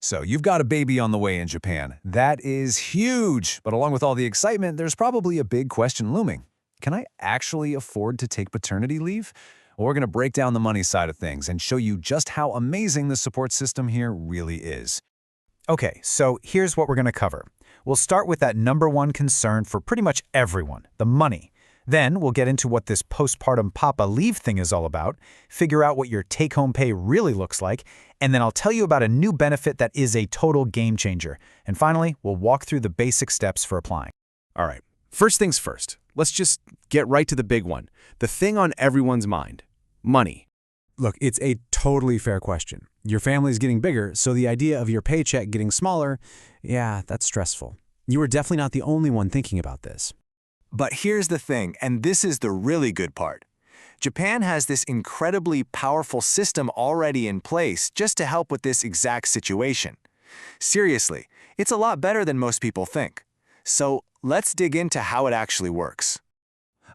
So you've got a baby on the way in Japan. That is huge. But along with all the excitement, there's probably a big question looming. Can I actually afford to take paternity leave? Well, we're going to break down the money side of things and show you just how amazing the support system here really is. Okay, so here's what we're going to cover. We'll start with that number one concern for pretty much everyone, the money. Then we'll get into what this postpartum papa leave thing is all about, figure out what your take-home pay really looks like, and then I'll tell you about a new benefit that is a total game changer. And finally, we'll walk through the basic steps for applying. All right, first things first. Let's just get right to the big one, the thing on everyone's mind, money. Look, it's a totally fair question. Your family's getting bigger, so the idea of your paycheck getting smaller, yeah, that's stressful. You are definitely not the only one thinking about this. But here's the thing, and this is the really good part. Japan has this incredibly powerful system already in place just to help with this exact situation. Seriously, it's a lot better than most people think. So let's dig into how it actually works.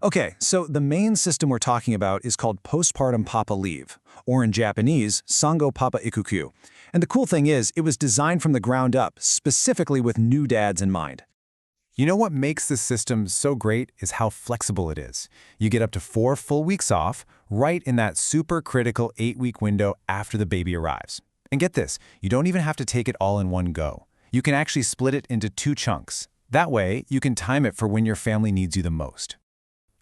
Okay, so the main system we're talking about is called postpartum papa leave, or in Japanese, Sango Papa Ikuku. And the cool thing is, it was designed from the ground up, specifically with new dads in mind. You know what makes this system so great is how flexible it is. You get up to 4 full weeks off, right in that super critical 8-week window after the baby arrives. And get this, you don't even have to take it all in one go. You can actually split it into 2 chunks. That way, you can time it for when your family needs you the most.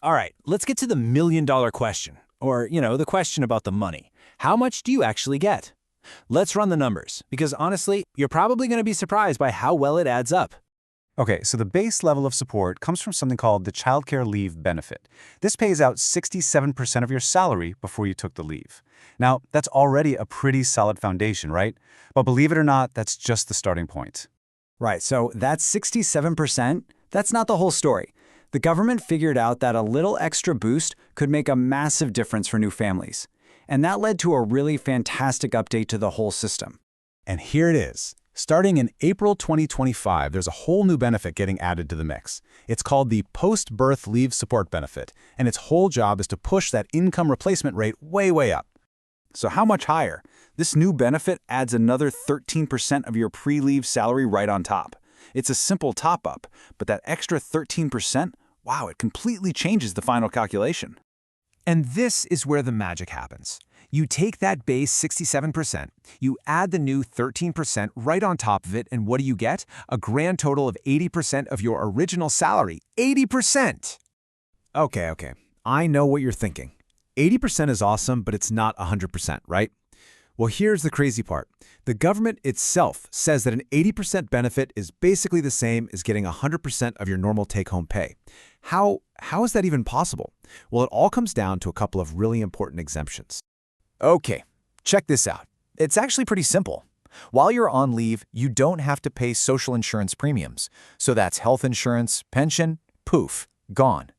All right, let's get to the million-dollar question, or, the question about the money. How much do you actually get? Let's run the numbers, because honestly, you're probably going to be surprised by how well it adds up. Okay, so the base level of support comes from something called the childcare leave benefit. This pays out 67% of your salary before you took the leave. Now, that's already a pretty solid foundation, right? But believe it or not, that's just the starting point. Right, so that's 67%. That's not the whole story. The government figured out that a little extra boost could make a massive difference for new families. And that led to a really fantastic update to the whole system. And here it is. Starting in April 2025, there's a whole new benefit getting added to the mix. It's called the Post-Birth Leave Support Benefit, and its whole job is to push that income replacement rate way, way up. So how much higher? This new benefit adds another 13% of your pre-leave salary right on top. It's a simple top-up, but that extra 13%, wow, it completely changes the final calculation. And this is where the magic happens. You take that base 67%, you add the new 13% right on top of it, and what do you get? A grand total of 80% of your original salary. 80%! Okay. I know what you're thinking. 80% is awesome, but it's not 100%, right? Well, here's the crazy part. The government itself says that an 80% benefit is basically the same as getting 100% of your normal take-home pay. How is that even possible? Well, it all comes down to a couple of really important exemptions. Okay, check this out. It's actually pretty simple. While you're on leave, you don't have to pay social insurance premiums. So that's health insurance, pension, poof, gone.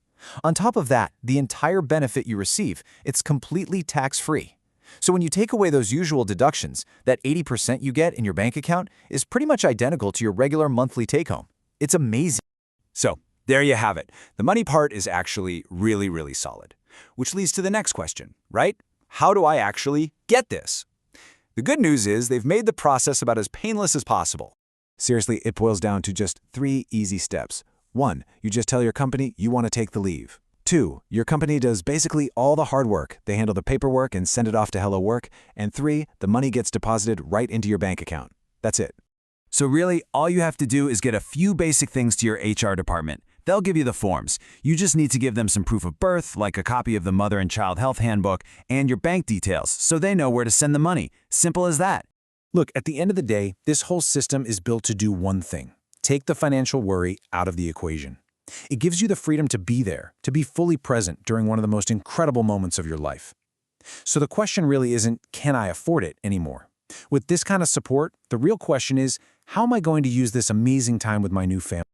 On top of that, the entire benefit you receive, it's completely tax-free. So when you take away those usual deductions, that 80% you get in your bank account is pretty much identical to your regular monthly take-home. It's amazing. So there you have it. The money part is actually really, really solid. Which leads to the next question, right? How do I actually get this? The good news is they've made the process about as painless as possible. Seriously, it boils down to just 3 easy steps. 1, you just tell your company you want to take the leave. 2, your company does basically all the hard work. They handle the paperwork and send it off to Hello Work. And 3, the money gets deposited right into your bank account. That's it. So really, all you have to do is get a few basic things to your HR department. They'll give you the forms. You just need to give them some proof of birth, like a copy of the Mother and Child Health Handbook, and your bank details, so they know where to send the money. Simple as that. Look, at the end of the day, this whole system is built to do one thing: take the financial worry out of the equation. It gives you the freedom to be there, to be fully present during one of the most incredible moments of your life. So the question really isn't, can I afford it anymore? With this kind of support, the real question is, how am I going to use this amazing time with my new family?